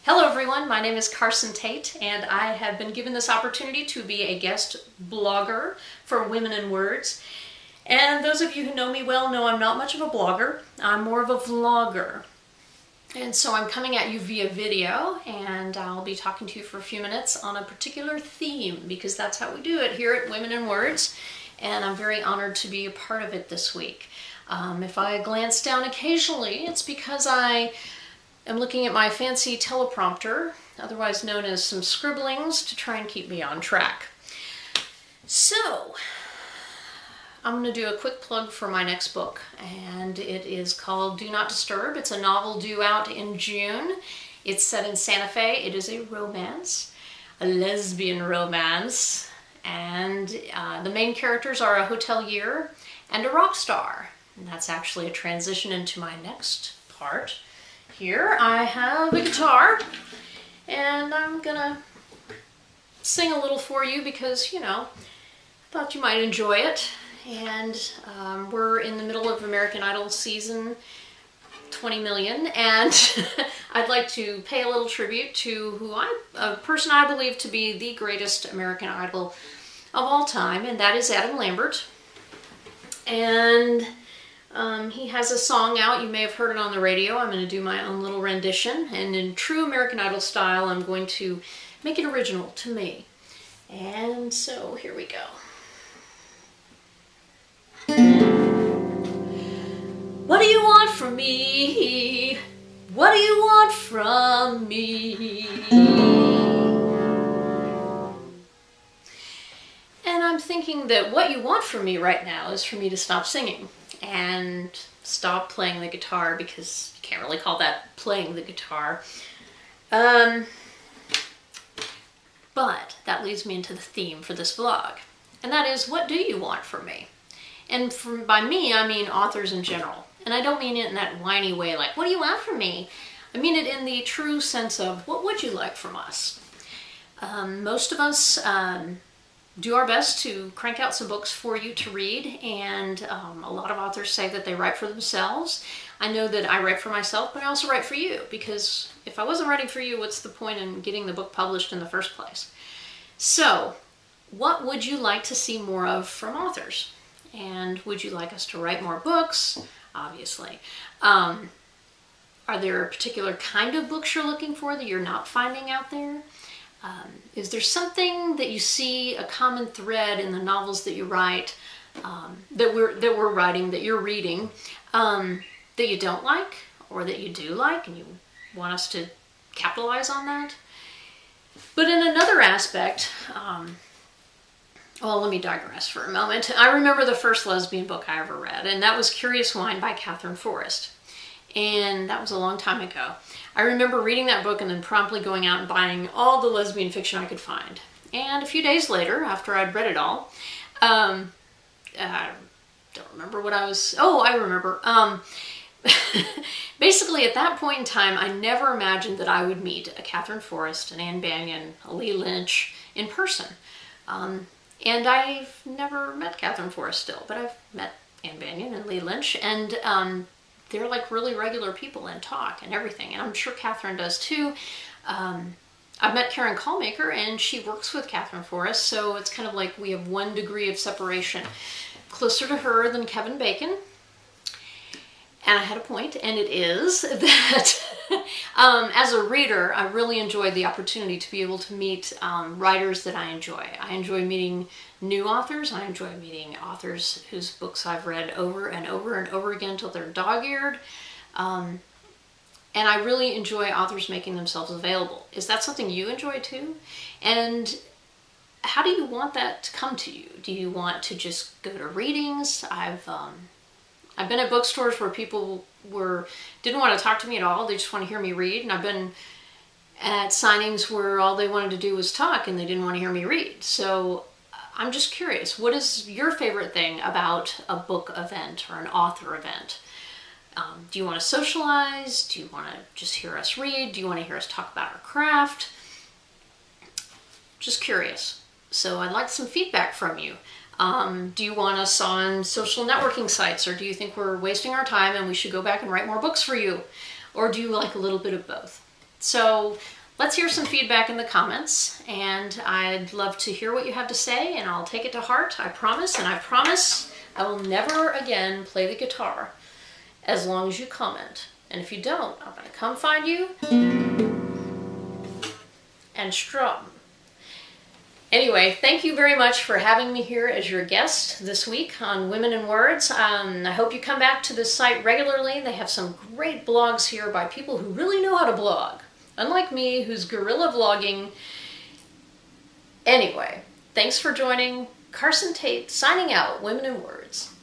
Hello everyone, my name is Carson Tate and I have been given this opportunity to be a guest blogger for Women in Words. And those of you who know me well know I'm not much of a blogger, I'm more of a vlogger. And so I'm coming at you via video and I'll be talking to you for a few minutes on a particular theme because that's how we do it here at Women in Words. And I'm very honored to be a part of it this week. If I glance down occasionally, it's because I'm looking at my fancy teleprompter, otherwise known as some scribblings, to try and keep me on track. So, I'm going to do a quick plug for my next book, and it is called Do Not Disturb. It's a novel due out in June. It's set in Santa Fe. It is a romance, a lesbian romance, and the main characters are a hotelier and a rock star. And that's actually a transition into my next part. Here I have a guitar, and I'm gonna sing a little for you because, you know, I thought you might enjoy it. And we're in the middle of American Idol season 20 million, and I'd like to pay a little tribute to a person I believe to be the greatest American Idol of all time, and that is Adam Lambert. And he has a song out, you may have heard it on the radio. I'm going to do my own little rendition, and in true American Idol style, I'm going to make it original to me. And so here we go. What do you want from me? What do you want from me? And I'm thinking that what you want from me right now is for me to stop singing and stop playing the guitar, because you can't really call that playing the guitar. But that leads me into the theme for this vlog, and that is, what do you want from me? And by me, I mean authors in general. And I don't mean it in that whiny way, like, what do you want from me? I mean it in the true sense of, what would you like from us? Most of us do our best to crank out some books for you to read, and a lot of authors say that they write for themselves. I know that I write for myself, but I also write for you, because if I wasn't writing for you, what's the point in getting the book published in the first place? So, what would you like to see more of from authors? And would you like us to write more books? Obviously. Are there a particular kind of books you're looking for that you're not finding out there? Is there something that you see, a common thread in the novels that you write, that we're writing, that you're reading, that you don't like, or that you do like, and you want us to capitalize on that? But in another aspect, well, let me digress for a moment. I remember the first lesbian book I ever read, and that was Curious Wine by Catherine Forrest. And that was a long time ago. I remember reading that book and then promptly going out and buying all the lesbian fiction I could find. And a few days later, after I'd read it all, I don't remember what I was... Oh, I remember. Basically, at that point in time, I never imagined that I would meet a Catherine Forrest, an Anne Banyan, a Lee Lynch in person. And I've never met Catherine Forrest still, but I've met Anne Banyan and Lee Lynch, and they're like really regular people and talk and everything, and I'm sure Catherine does too. I've met Karen Callmaker, and she works with Catherine Forrest, so it's kind of like we have 1 degree of separation. Closer to her than Kevin Bacon. And I had a point, and it is that as a reader, I really enjoyed the opportunity to be able to meet writers that I enjoy. I enjoy meeting new authors. I enjoy meeting authors whose books I've read over and over and over again till they're dog-eared. And I really enjoy authors making themselves available. Is that something you enjoy too? And how do you want that to come to you? Do you want to just go to readings? I've been at bookstores where people didn't want to talk to me at all. They just want to hear me read. And I've been at signings where all they wanted to do was talk and they didn't want to hear me read. So I'm just curious, what is your favorite thing about a book event or an author event? Do you want to socialize? Do you want to just hear us read? Do you want to hear us talk about our craft? Just curious. So I'd like some feedback from you. Do you want us on social networking sites, or do you think we're wasting our time and we should go back and write more books for you? Or do you like a little bit of both? So let's hear some feedback in the comments, and I'd love to hear what you have to say, and I'll take it to heart, I promise, and I promise I will never again play the guitar as long as you comment. And if you don't, I'm going to come find you and strum. Anyway, thank you very much for having me here as your guest this week on Women in Words. I hope you come back to this site regularly. They have some great blogs here by people who really know how to blog, unlike me, who's guerrilla vlogging. Anyway, thanks for joining. Carson Tate signing out, Women in Words.